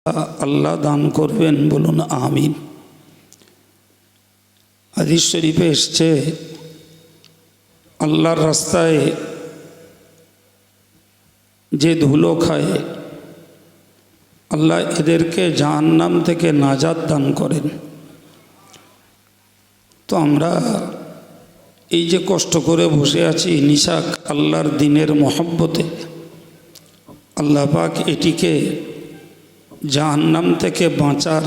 আল্লাহ দান করবেন, বলুন আমিন। হাদিস শরীফে এসছে, আল্লাহর রাস্তায় যে ধুলো খায় আল্লাহ এদেরকে জাহান্নাম থেকে নাজাত দান করেন। তো আমরা এই যে কষ্ট করে বসে আছি নিশাক আল্লাহর দিনের মহব্বতে, আল্লাহ পাক এটিকে জাহান্নাম থেকে বাঁচার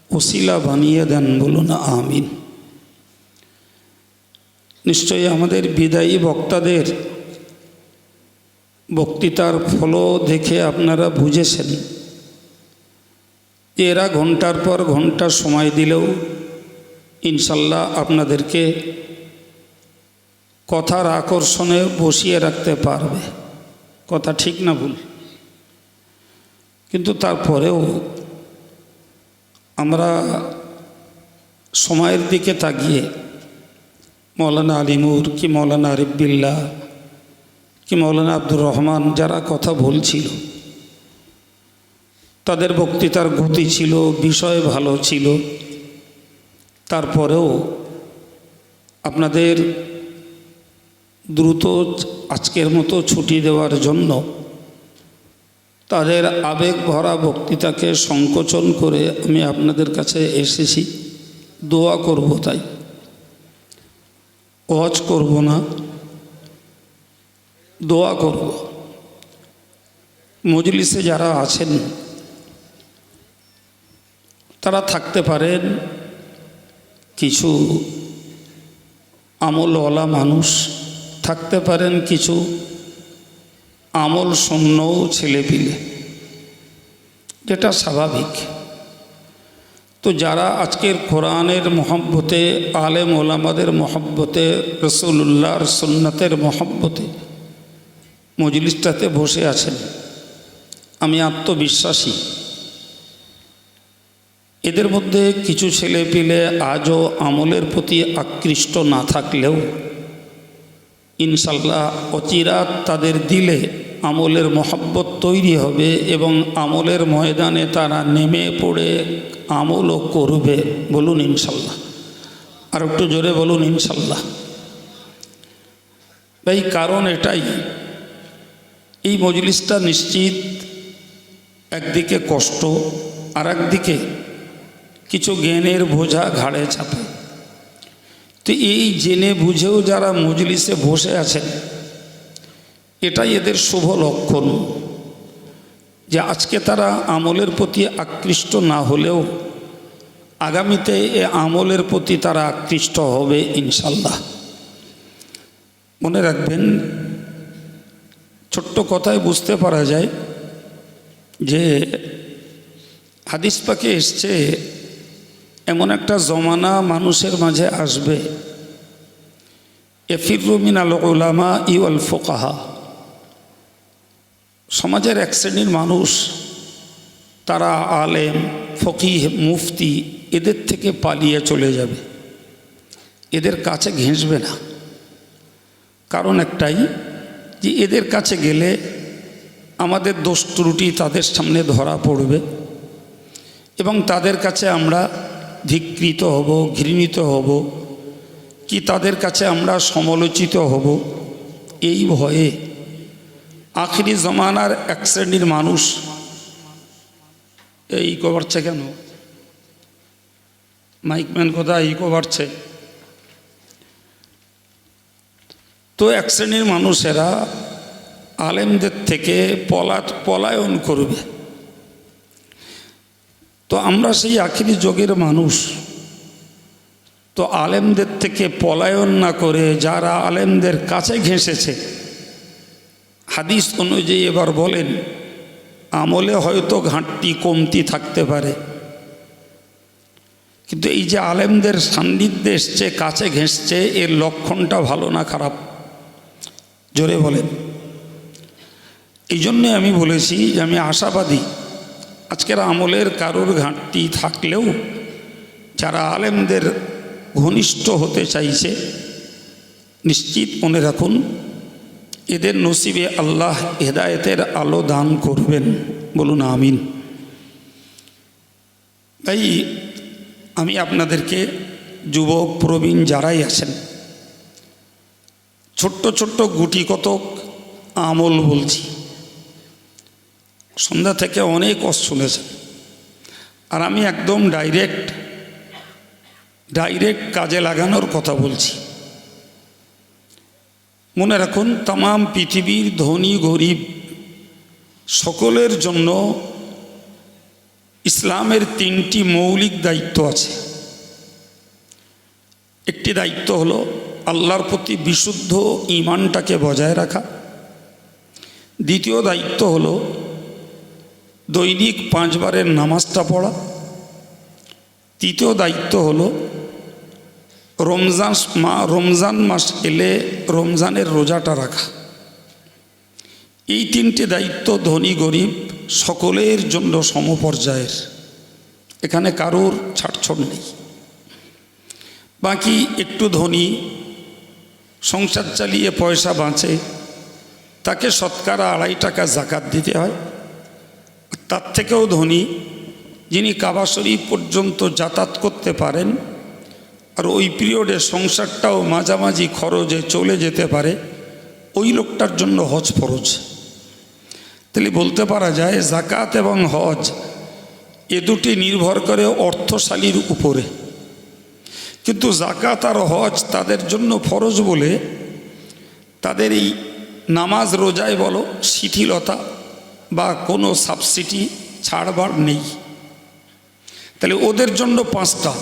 ওসিলা বানিয়ে দেন, বলুন আমিন। নিশ্চয়ই আমাদের বিদায়ী বক্তাদের বক্তৃতার ফলও দেখে আপনারা বুঝেছেন যে এরা ঘন্টার পর ঘন্টা সময় দিলেও ইনশাল্লাহ আপনাদেরকে কথার আকর্ষণে বসিয়ে রাখতে পারবে। কথা ঠিক না ভুল? কিন্তু তারপরেও আমরা সময়ের দিকে তাকিয়ে মৌলানা আলিমুর কি মৌলানা আরিফবিল্লাহ কি মৌলানা আব্দুর রহমান যারা কথা বলছিল, তাদের বক্তৃতার গতি ছিল, বিষয় ভালো ছিল। তারপরেও আপনাদের দ্রুত আজকের মতো ছুটি দেওয়ার জন্য তাদের আবেগ ভরা বক্তৃতাকে সংকোচন করে আমি আপনাদের কাছে এসেছি। দোয়া করব, তাই ওয়াজ করব না, দোয়া করব। মজলিসে যারা আছেন তারা থাকতে পারেন কিছু আমলওয়ালা মানুষ, থাকতে পারেন কিছু আমল শূন্যও ছেলেপিলে, যেটা স্বাভাবিক। তো যারা আজকের কোরআনের মহব্বতে, আলেম ওলামাদের মহব্বতে, রসুল্লাহর সুন্নাতের মহব্বতে মজলিসটাতে বসে আছেন, আমি আত্মবিশ্বাসী এদের মধ্যে কিছু ছেলেপিলে আজও আমলের প্রতি আকৃষ্ট না থাকলেও ইনশাল্লাহ অচিরাত তাদের দিলে আমলের মহব্বত তৈরি হবে এবং আমলের ময়দানে তারা নেমে পড়ে আমলও করবে, বলুন ইনশাল্লাহ। আর একটু জোরে বলুন ইনশাল্লাহ। ভাই, কারণ এটাই, এই মজলিসটা নিশ্চিত একদিকে কষ্ট আর একদিকে কিছু জ্ঞানের বোঝা ঘাড়ে চাপে। তো এই জেনে বুঝেও যারা মজলিসে বসে আছেন, এটাই এদের শুভ লক্ষণ যে আজকে তারা আমলের প্রতি আকৃষ্ট না হলেও আগামীতে এ আমলের প্রতি তারা আকৃষ্ট হবে ইনশাল্লাহ। মনে রাখবেন, ছোট্ট কথায় বুঝতে পারা যায় যে হাদিস পাকে এসছে এমন একটা জমানা মানুষের মাঝে আসবে, এফিরু মিনাল উলামা ওয়াল ফুকাহা, সমাজের এক শ্রেণীর মানুষ তারা আলেম, ফকিহ, মুফতি এদের থেকে পালিয়ে চলে যাবে, এদের কাছে ঘেঁষবে না। কারণ একটাই, যে এদের কাছে গেলে আমাদের দোষ ত্রুটি তাদের সামনে ধরা পড়বে এবং তাদের কাছে আমরা ধিক্কৃত হব, ঘৃণিত হব, কি তাদের কাছে আমরা সমালোচিত হব। এই ভয়ে আখিরি জমানার এক শ্রেণীর মানুষ, এই বাড়ছে কেন মাইকম্যান কোথায় ইকো বাড়ছে? তো এক শ্রেণীর মানুষেরা আলেমদের থেকে পলায়ন করবে। তো আমরা সেই আখিরি যুগের মানুষ, তো আলেমদের থেকে পলায়ন না করে যারা আলেমদের কাছে ঘেঁষেছে, হাদিস অনুযায়ী এবার বলেন আমলে হয়তো ঘাটতি কমতি থাকতে পারে, কিন্তু এই যে আলেমদের সান্নিধ্যে এসছে, কাছে ঘেঁষছে, এর লক্ষণটা ভালো না খারাপ? জোরে বলেন। এই জন্যে আমি বলেছি যে আমি আশাবাদী আজকের আমলের কারোর ঘাটতি থাকলেও যারা আলেমদের ঘনিষ্ঠ হতে চাইছে, নিশ্চিত মনে রাখুন এদের নসিবে আল্লাহ হেদায়েতের আলো দান করবেন, বলুন আমিন। তাই আমি আপনাদেরকে যুবক প্রবীণ যারাই আছেন ছোট্ট ছোট্ট গুটি কতক আমল বলছি। সন্ধ্যা থেকে অনেক শুনেছেন, আর আমি একদম ডাইরেক্ট কাজে লাগানোর কথা বলছি। মনে রাখুন, তামাম পৃথিবীর ধনী গরিব সকলের জন্য ইসলামের 3টি মৌলিক দায়িত্ব আছে। একটি দায়িত্ব হলো আল্লাহর প্রতি বিশুদ্ধ ঈমানটাকে বজায় রাখা। দ্বিতীয় দায়িত্ব হলো দৈনিক 5 বারের নামাজটা পড়া। তৃতীয় দায়িত্ব হলো রমজান মাস এলে রমজানের রোজাটা রাখা। এই 3টে দায়িত্ব ধনী গরিব সকলের জন্য সমপর্যায়ের, এখানে কারোর ছাড়ছাড় নেই। বাকি একটু ধনী, সংসার চালিয়ে পয়সা বাঁচে, তাকে শতকরা 2.5 টাকা জাকাত দিতে হয়। তার থেকেও ধনী, যিনি কাবা শরীফ পর্যন্ত যাতায়াত করতে পারেন আর ওই পিরিয়ডে সংসারটাও মাঝামাঝি খরচে চলে যেতে পারে, ওই লোকটার জন্য হজ ফরজ। তাহলে বলতে পারা যায় জাকাত এবং হজ এ দুটি নির্ভর করে অর্থশালীর উপরে। কিন্তু জাকাত আর হজ তাদের জন্য ফরজ বলে তাদের এই নামাজ রোজায় বলো শিথিলতা বা কোনো সাবসিডি ছাড়বার নেই। তাহলে ওদের জন্য 5টা: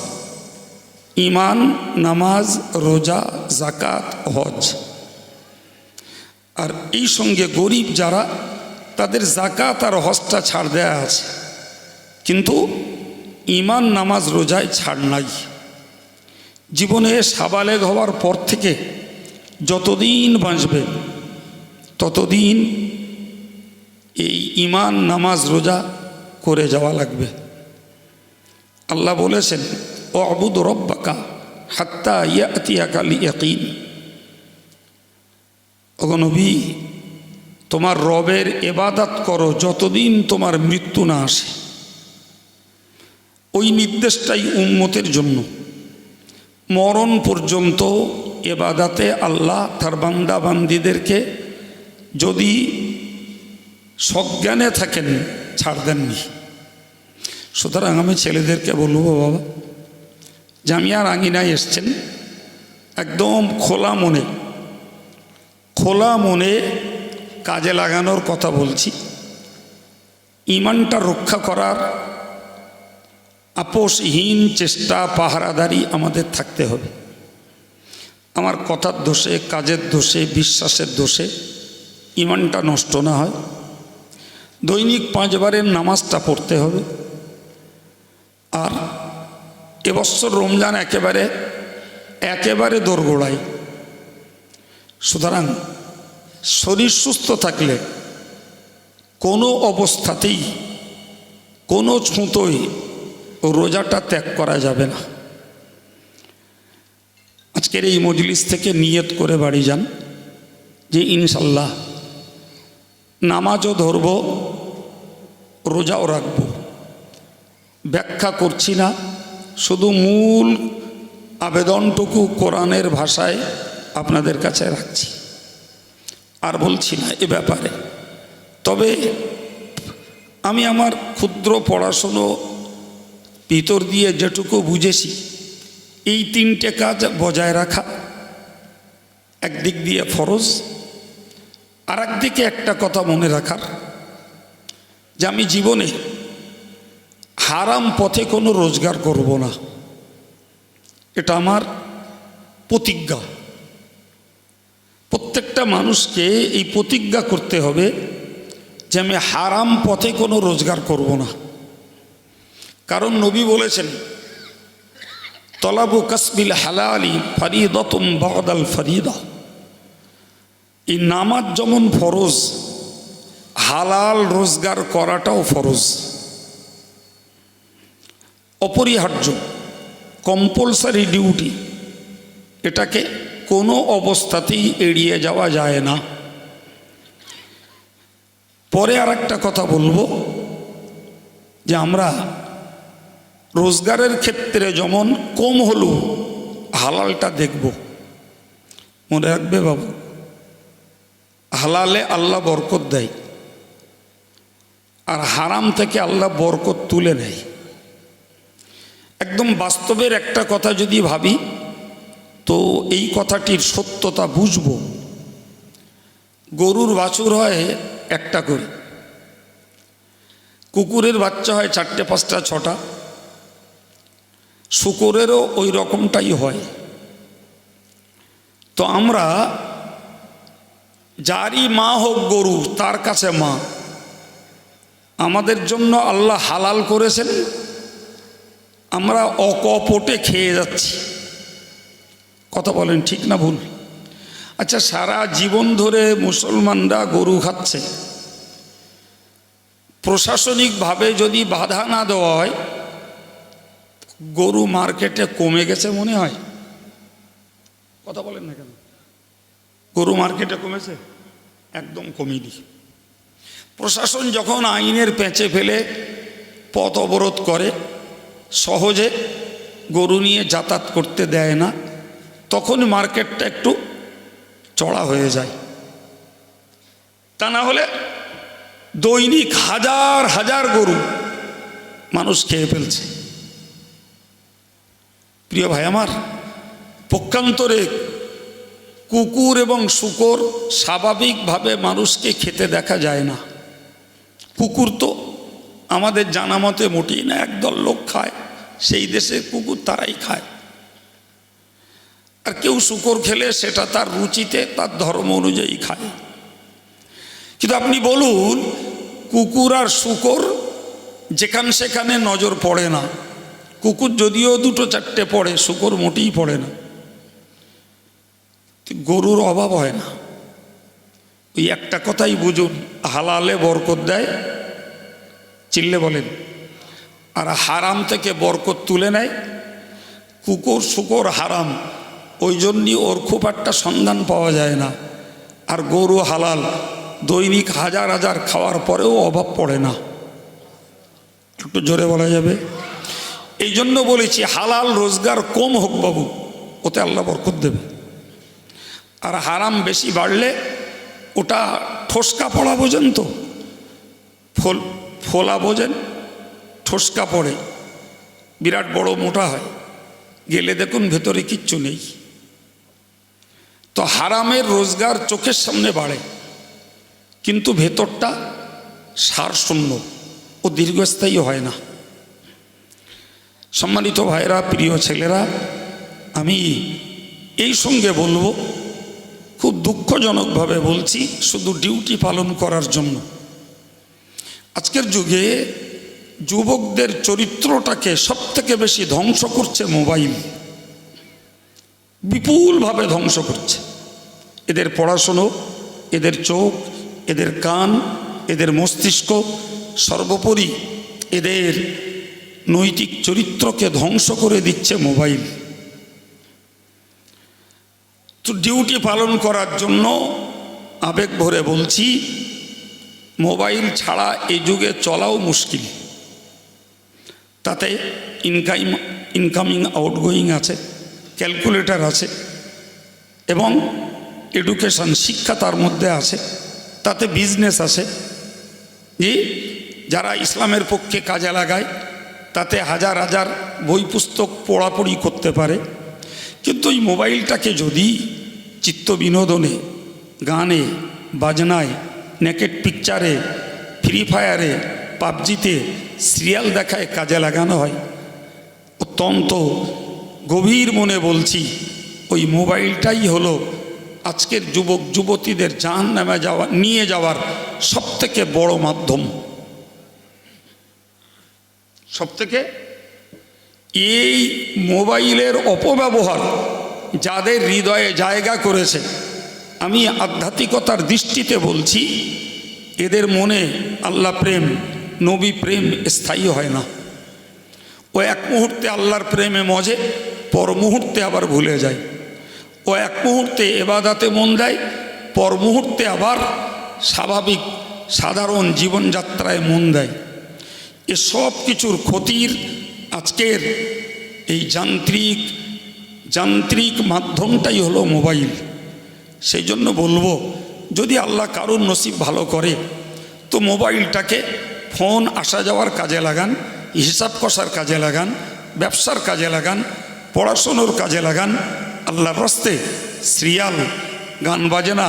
ঈমান, নামাজ, রোজা, জাকাত, হজ। আর এই সঙ্গে গরিব যারা, তাদের জাকাত আর হজটা ছাড় দেয়া আছে, কিন্তু ঈমান, নামাজ, রোজায় ছাড় নাই। জীবনে সাবালেগ হওয়ার পর থেকে যতদিন বাঁচবে ততদিন এই ঈমান, নামাজ, রোজা করে যাওয়া লাগবে। আল্লাহ বলেছেন, ওয়াবুদ রব্বাকা হাত্তা ইয়াতিয়াকাল ইয়াকিন। ওগো নবী, তোমার রবের ইবাদত করো যতদিন তোমার মৃত্যু না আসে। ওই নির্দেশটাই উম্মতের জন্য। মরণ পর্যন্ত ইবাদতে আল্লাহ তার বান্দা বান্দীদেরকে যদি সজ্ঞানে থাকেন ছাড় দেননি। সুতরাং আমি ছেলেদেরকে বলবো, বাবা জামিয়ার আঙিনায় এসছেন, একদম খোলা মনে কাজে লাগানোর কথা বলছি। ঈমানটা রক্ষা করার আপোষহীন চেষ্টা, পাহারাদারি আমাদের থাকতে হবে। আমার কথার দোষে, কাজের দোষে, বিশ্বাসের দোষে ঈমানটা নষ্ট না হয়। দৈনিক 5 বারের নামাজটা পড়তে হবে। আর এবছর রমজান একেবারে দোরগোড়ায়। সুতরাং শরীর সুস্থ থাকলে কোনো অবস্থাতেই, কোনো ছুঁতোই রোজাটা ত্যাগ করা যাবে না। আজকের এই মজলিস থেকে নিয়ত করে বাড়ি যান যে ইনশাল্লাহ নামাজও ধরব, রোজাও রাখব। ব্যাখ্যা করছি না, শুধু মূল আবেদনটুকু কোরআনের ভাষায় আপনাদের কাছে রাখছি, আর বলছি না এ ব্যাপারে। তবে আমি আমার ক্ষুদ্র পড়াশুনো ভিতর দিয়ে যেটুকু বুঝেছি, এই 3টে কাজ বজায় রাখা একদিক দিয়ে ফরজ, আর একদিকে একটা কথা মনে রাখার যে আমি জীবনে হারাম পথে কোনো রোজগার করব না। এটা আমার প্রতিজ্ঞা। প্রত্যেকটা মানুষকে এই প্রতিজ্ঞা করতে হবে যে আমি হারাম পথে কোনো রোজগার করব না। কারণ নবী বলেছেন, তলাবু কাসবিল হালালি ফরিদাতুম বাদাল ফরিদা। এই নামাজ যেমন ফরজ, হালাল রোজগার করাটাও ফরজ, অপরিহার্য, কম্পালসারি ডিউটি। এটাকে কোনো অবস্থাতেই এড়িয়ে যাওয়া যায় না। পরে আর একটা কথা বলবো যে আমরা রোজগারের ক্ষেত্রে যেমন কম হলেও হালালটা দেখব। মনে রাখবে বাবু, হালালে আল্লাহ বরকত দেয়, আর হারাম থেকে আল্লাহ বরকত তুলে নেয়। একদম বাস্তবের একটা কথা যদি ভাবি তো এই কথাটির সত্যতা বুঝব। গরুর বাছুর হয় একটা করে, কুকুরের বাচ্চা হয় 4টে 5টা 6টা, শূকরেরও ওই রকমটাই হয়। তো আমরা যারই মা হোক গরু, তার কাছে মা। আমাদের জন্য আল্লাহ হালাল করেছেন, আমরা অকপটে খেয়ে যাচ্ছি। কথা বলেন ঠিক না ভুল? আচ্ছা, সারা জীবন ধরে মুসলমানরা গরু খাচ্ছে, প্রশাসনিকভাবে যদি বাধা না দেওয়া হয়, গরু মার্কেটে কমে গেছে মনে হয়? কথা বলেন না কেন? গরু মার্কেটে কমেছে? একদম কমেনি। প্রশাসন যখন আইনের পেঁচে ফেলে পথ অবরোধ করে, সহজে গরু নিয়ে যাতায়াত করতে দেয় না, তখন মার্কেটটা একটু চড়া হয়ে যায়। তা না হলে দৈনিক হাজার হাজার গরু মানুষ খেয়ে ফেলছে। প্রিয় ভাই আমার, পক্ষান্তরে কুকুর এবং শূকর স্বাভাবিকভাবে মানুষকে খেতে দেখা যায় না। কুকুর তো আমাদের জানা মতে মোটেই না, একদল লোক খায়, সেই দেশের কুকুর তারাই খায়। আর কেউ শূকর খেলে সেটা তার রুচিতে, তার ধর্ম অনুযায়ী খায়। কিন্তু আপনি বলুন, কুকুর আর শূকর যেখানে সেখানে নজর পড়ে না। কুকুর যদিও 2টো 4টে পড়ে, শূকর মোটেই পড়ে না। গরুর অভাব হয় না। ওই একটা কথাই বুঝুন, হালালে বরকত দেয়, চিল্লে বলেন, আর হারাম থেকে বরকত তুলে নেয়। কুকুর শূকর হারাম, ওই জন্যই ওর খুব একটা সন্ধান পাওয়া যায় না। আর গরু হালাল, দৈনিক হাজার হাজার খাওয়ার পরেও অভাব পড়ে না। একটু জোরে বলা যাবে? এই জন্য বলেছি হালাল রোজগার কম হোক বাবু, ওতে আল্লাহ বরকত দেবে। আর হারাম বেশি বাড়লে ওটা ঠোসকা পড়া, বোঝেন তো? ফোলা বোঝেন? ঠোসকা পড়ে, বিরাট বড় মোটা হয়, গেলে দেখুন ভেতরে কিচ্ছু নেই। তো হারামের রোজগার চোখের সামনে বাড়ে, কিন্তু ভেতরটা সারশূন্য, ও দীর্ঘস্থায়ী হয় না। সম্মানিত ভাইরা, প্রিয় ছেলেরা, আমি এই সঙ্গে বলবো, খুব দুঃখজনকভাবে বলছি, শুধু ডিউটি পালন করার জন্য আজকের যুগে যুবকদের চরিত্রটাকে সবথেকে বেশি ধ্বংস করছে মোবাইল। বিপুলভাবে ধ্বংস করছে এদের পড়াশুনো, এদের চোখ, এদের কান, এদের মস্তিষ্ক, সর্বোপরি এদের নৈতিক চরিত্রকে ধ্বংস করে দিচ্ছে মোবাইল। তো ডিউটি পালন করার জন্য আবেগ ভরে বলছি, মোবাইল ছাড়া এই যুগে চলাও মুশকিল। তাতে ইনকামিং আউটগোয়িং আছে, ক্যালকুলেটর আছে, এবং এডুকেশন, শিক্ষা তার মধ্যে আছে, তাতে বিজনেস আছে। যারা ইসলামের পক্ষে কাজে লাগায়, তাতে হাজার হাজার বই পুস্তক পড়াপড়ি করতে পারে। কিন্তু এই মোবাইলটাকে যদি চিত্ত বিনোদনে, গানে, বাজনায়, নেকেড পিকচারে, ফ্রি ফায়ারে, পাবজিতে, সিরিয়াল দেখায় কাজে লাগানো হয়, অত্যন্ত গভীর মনে বলছি, ওই মোবাইলটাই হলো আজকের যুবক যুবতীদের জাহান্নামে নিয়ে যাওয়ার সবথেকে বড় মাধ্যম। সবথেকে এই মোবাইলের অপব্যবহার যাদের হৃদয়ে জায়গা করেছে, আমি আধ্যাত্মিকতার দৃষ্টিতে বলছি, এদের মনে আল্লাহ প্রেম, নবী প্রেম স্থায়ী হয় না। ও এক মুহূর্তে আল্লাহর প্রেমে মজে, পর মুহূর্তে আবার ভুলে যায়। ও এক মুহূর্তে ইবাদতে মন দেয়, পর মুহূর্তে আবার স্বাভাবিক সাধারণ জীবনযাত্রায় মন দেয়। এসব কিছুর ক্ষতির আজকের এই যান্ত্রিক মাধ্যমটাই হলো মোবাইল। সেই জন্য বলবো, যদি আল্লাহ কারুর নসিব ভালো করে তো মোবাইলটাকে ফোন আসা যাওয়ার কাজে লাগান, হিসাব কষার কাজে লাগান, ব্যবসার কাজে লাগান, পড়াশুনোর কাজে লাগান। আল্লাহর রাস্তে সিরিয়াল, গান বাজনা,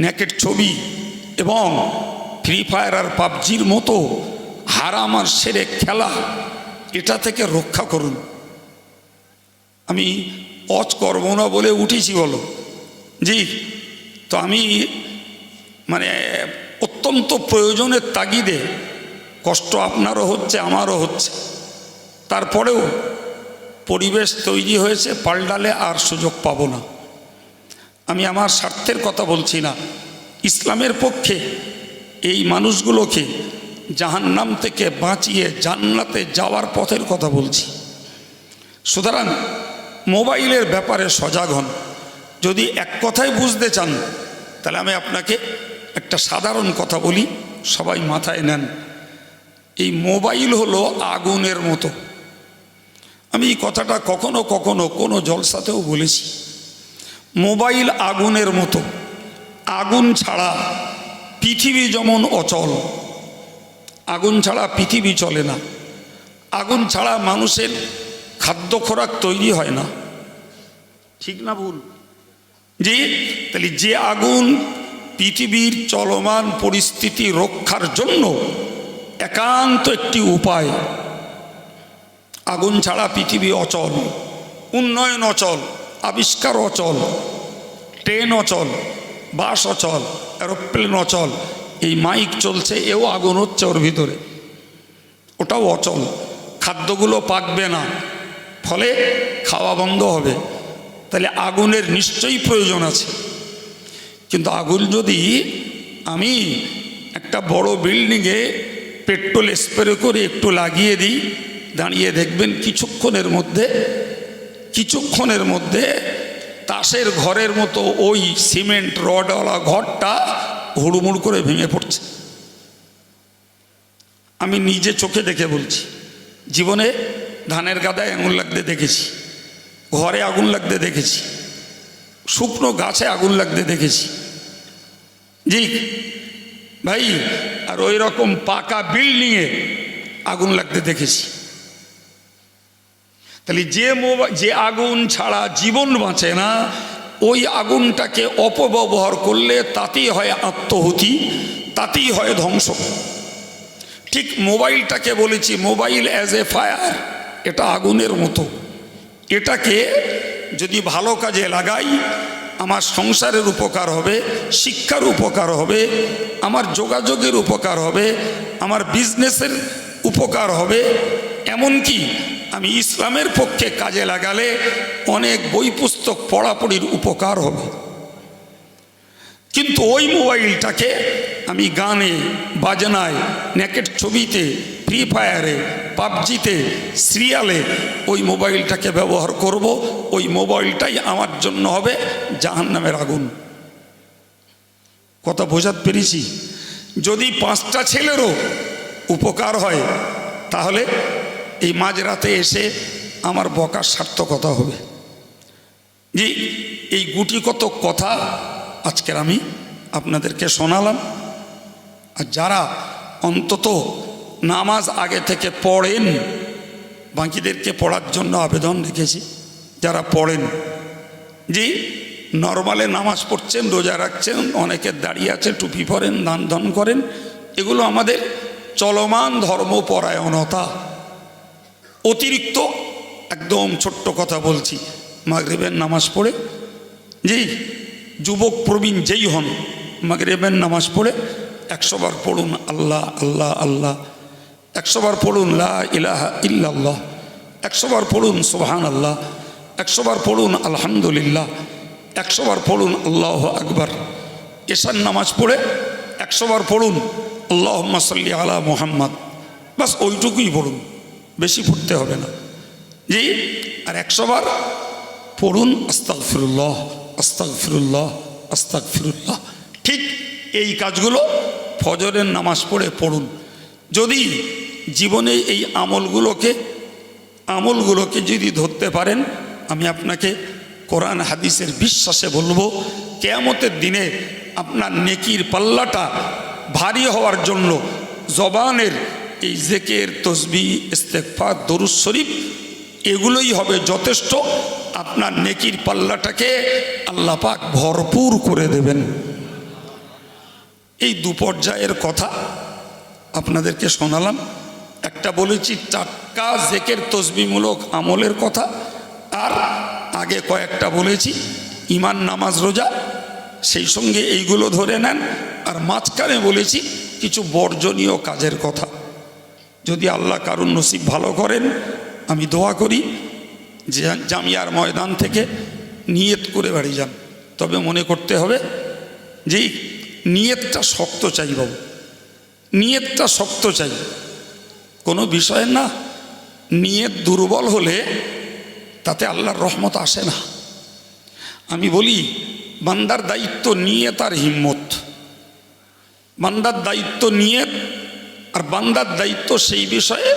নেকেট ছবি এবং ফ্রি ফায়ার আর পাবজির মতো হারাম আর শিরক খেলা, এটা থেকে রক্ষা করুন। আমি অজ করব না বলে উঠেছি বলো জি, তো আমি মানে অত্যন্ত প্রয়োজনের তাগিদে, কষ্ট আপনারও হচ্ছে আমারও হচ্ছে, তারপরেও পরিবেশ তৈরি হয়েছে, পাল্টালে আর সুযোগ পাবো না। আমি আমার স্বার্থের কথা বলছি না, ইসলামের পক্ষে এই মানুষগুলোকে জাহান্নাম থেকে বাঁচিয়ে জান্নাতে যাওয়ার পথের কথা বলছি। সুতরাং মোবাইলের ব্যাপারে সজাগ হন। যদি এক কথায় বুঝতে চান তাহলে আমি আপনাকে একটা সাধারণ কথা বলি, সবাই মাথায় নেন। এই মোবাইল হলো আগুনের মতো। আমি এই কথাটা কখনো কখনো কোনো জলসাতেও বলেছি। মোবাইল আগুনের মতো, আগুন ছাড়া পৃথিবী যেমন অচল, আগুন ছাড়া পৃথিবী চলে না, আগুন ছাড়া মানুষের খাদ্য খোরাক তৈরি হয় না, ঠিক না ভুল? জি, তাহলে যে আগুন পৃথিবীর চলমান পরিস্থিতি রক্ষার জন্য একান্ত একটি উপায়। আগুন ছাড়া পৃথিবী অচল, উন্নয়ন অচল, আবিষ্কার অচল, ট্রেন অচল, বাস অচল, এরোপ্লেন অচল, এই মাইক চলছে এও আগুন হচ্ছে ওর ভিতরে, ওটাও অচল। খাদ্যগুলো পাকবে না, ফলে খাওয়া বন্ধ হবে। তাহলে আগুনের নিশ্চয়ই প্রয়োজন আছে। কিন্তু আগুন যদি আমি একটা বড় বিল্ডিংয়ে পেট্রোল স্প্রে করে একটু লাগিয়ে দিই, দাঁড়িয়ে দেখবেন কিছুক্ষণের মধ্যে তাসের ঘরের মতো ওই সিমেন্ট রডওয়ালা ঘরটা হুড়মুড় করে ভেঙে পড়ছে। আমি নিজে চোখে দেখে বলছি, জীবনে ধানের গাদায় আগুন লাগতে দেখেছি, ঘরে আগুন লাগতে দেখেছি, শুকনো গাছে আগুন লাগতে দেখেছি জি ভাই, আর ওই রকম পাকা বিল্ডিংয়ে আগুন লাগতে দেখেছি। তাহলে যে আগুন ছাড়া জীবন বাঁচে না, ওই আগুনটাকে অপব্যবহার করলে তাতেই হয় আত্মহুতি, তাতেই হয় ধ্বংস। ঠিক মোবাইলটাকে বলেছি, মোবাইল অ্যাজ এ ফায়ার, এটা আগুনের মতো। এটাকে যদি ভালো কাজে লাগাই, আমার সংসারের উপকার হবে, শিক্ষার উপকার হবে, আমার যোগাযোগের উপকার হবে, আমার বিজনেসের উপকার হবে, এমনকি আমি ইসলামের পক্ষে কাজে লাগালে অনেক বই পুস্তক পড়াপড়ির উপকার হবে। কিন্তু ওই মোবাইলটাকে আমি গানে, বাজনায়, নেকেট ছবিতে, ফ্রি ফায়ারে, পাবজিতে, সিরিয়ালে ওই মোবাইলটাকে ব্যবহার করব, ওই মোবাইলটাই আমার জন্য হবে জাহান্নামের আগুন। কথা বোঝাতে পেরেছি? যদি 5টা ছেলেরও উপকার হয় তাহলে এই মাঝরাতে এসে আমার বকার সার্থকতা হবে। যে এই গুটি কত কথা আজকের আমি আপনাদেরকে শোনালাম। আর যারা অন্তত নামাজ আগে থেকে পড়েন, বাকিদেরকে পড়ার জন্য আবেদন রেখেছি, যারা পড়েন, যে নর্মালে নামাজ পড়ছেন, রোজা রাখছেন, অনেকের দাঁড়িয়ে আছে, টুপি পরেন, দান ধন করেন, এগুলো আমাদের চলমান ধর্মপরায়ণতা। অতিরিক্ত একদম ছোট্ট কথা বলছি, মাগরিবের নামাজ পড়ে জি যুবক প্রবীণ যেই হন, মাগরিবের নামাজ পড়ে 100 বার পড়ুন আল্লাহ আল্লাহ আল্লাহ, 100 বার পড়ুন লা ইলাহা ইল্লাল্লাহ, 100 বার পড়ুন সুবহানাল্লাহ, 100 বার পড়ুন আলহামদুলিল্লাহ, 100 বার পড়ুন আল্লাহু আকবার। এশার নামাজ পড়ে 100 বার পড়ুন আল্লাহুম্মা সাল্লি আলা মুহাম্মদ। বাস ওইটুকুই পড়ুন, বেশি পড়তে হবে না জি। আর 100 বার পড়ুন আস্তাগফিরুল্লাহ আস্তাগফিরুল্লাহ আস্তাগফিরুল্লাহ। ঠিক এই কাজগুলো ফজরের নামাজ পড়ে পড়ুন। যদি জীবনে এই আমলগুলোকে আমলগুলোকে যদি ধরতে পারেন, আমি আপনাকে কোরআন হাদিসের বিশ্বাসে বলবো, কিয়ামতের দিনে আপনার নেকির পাল্লাটা ভারী হওয়ার জন্য জবানের এই জিকির, তসবিহ, ইস্তেগফার, দরুদ শরীফ এগুলোই হবে যথেষ্ট। আপনার নেকির পাল্লাটাকে আল্লাহ পাক ভরপুর করে দেবেন। এই দু পর্যায়ের কথা আপনাদেরকে শোনালাম। একটা বলেছি টাটকা জিকির তসবিহমূলক আমলের কথা, আর আগে কয়েকটা বলেছি ঈমান, নামাজ, রোজা, সেই সঙ্গে এইগুলো ধরে নেন। আর মাঝখানে বলেছি কিছু বর্জনীয় কাজের কথা। যদি আল্লাহ কারুর নসিব ভালো করেন, আমি দোয়া করি যে জামিয়ার ময়দান থেকে নিয়ত করে বাড়ি যান। তবে মনে করতে হবে যে নিয়তটা শক্ত চাই বাবু, নিয়তটা শক্ত চাই। কোনো বিষয় না, নিয়ত দুর্বল হলে তাতে আল্লাহর রহমত আসে না। আমি বলি বান্দার দায়িত্ব নিয়ত আর হিম্মত। বান্দার দায়িত্ব নিয়ত, আর বান্দার দায়িত্ব সেই বিষয়ে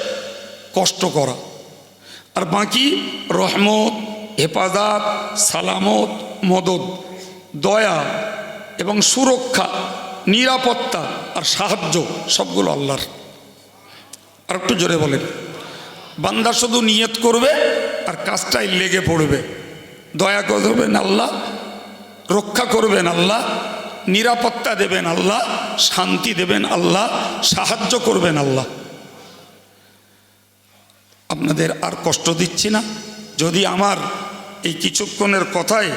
কষ্ট করা। আর বাকি রহমত, হেফাজত, সালামত, মদদ, দয়া এবং সুরক্ষা, নিরাপত্তা আর সাহায্য সবগুলো আল্লাহর। আর একটু জোরে বলেন। বান্দা শুধু নিয়ত করবে আর কাজটাই লেগে পড়বে। দয়া করবেন আল্লাহ, রক্ষা করবেন আল্লাহ, নিরাপত্তা দেবেন আল্লাহ, শান্তি দেবেন আল্লাহ, সাহায্য করবেন আল্লাহ। আপনাদের আর কষ্ট দিচ্ছি না। যদি আমার এই কিছুক্ষণের কথায়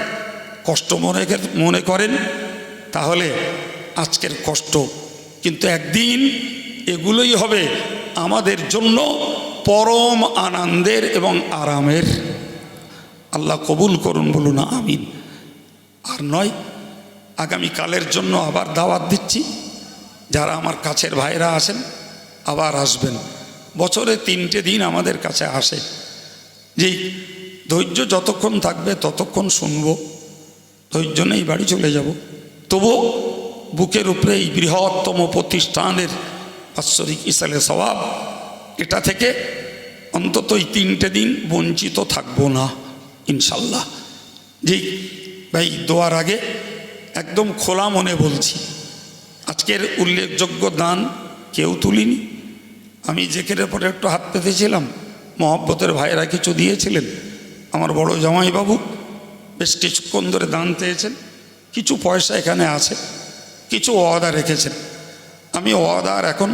কষ্ট মনে করেন, তাহলে আজকের কষ্ট কিন্তু একদিন এগুলোই হবে আমাদের জন্য পরম আনন্দের এবং আরামের। আল্লাহ কবুল করুন, বলুন আমিন। আর নয়, আগামীকালের জন্য আবার দাওয়াত দিচ্ছি। যারা আমার কাছের ভাইরা আছেন আবার আসবেন। বছরে 3টে দিন আমাদের কাছে আসে। যেই ধৈর্য যতক্ষণ থাকবে ততক্ষণ শুনবো, ধৈর্য নেই বাড়ি চলে যাব। তবুও বুকের উপরে এই বৃহত্তম প্রতিষ্ঠানের বাৎসরিক ইসালে সওয়াব, এটা থেকে অন্তত এই 3টে দিন বঞ্চিত থাকবো না ইনশাল্লাহ। জি ভাই, দোয়ার আগে একদম খোলা মনে বলছি, আজকের উল্লেখযোগ্য দান কেউ তুলিনি। আমি জিকিরের পরে একটু হাত পেতেছিলাম, মহব্বতের ভাইয়েরা কিছু দিয়েছিলেন। আমার বড় জামাইবাবু বেশ কিছুক্ষণ ধরে দান চেয়েছেন। কিছু পয়সা এখানে আছে, কিছু ওয়াদা রেখেছেন। আমি ওয়াদার এখন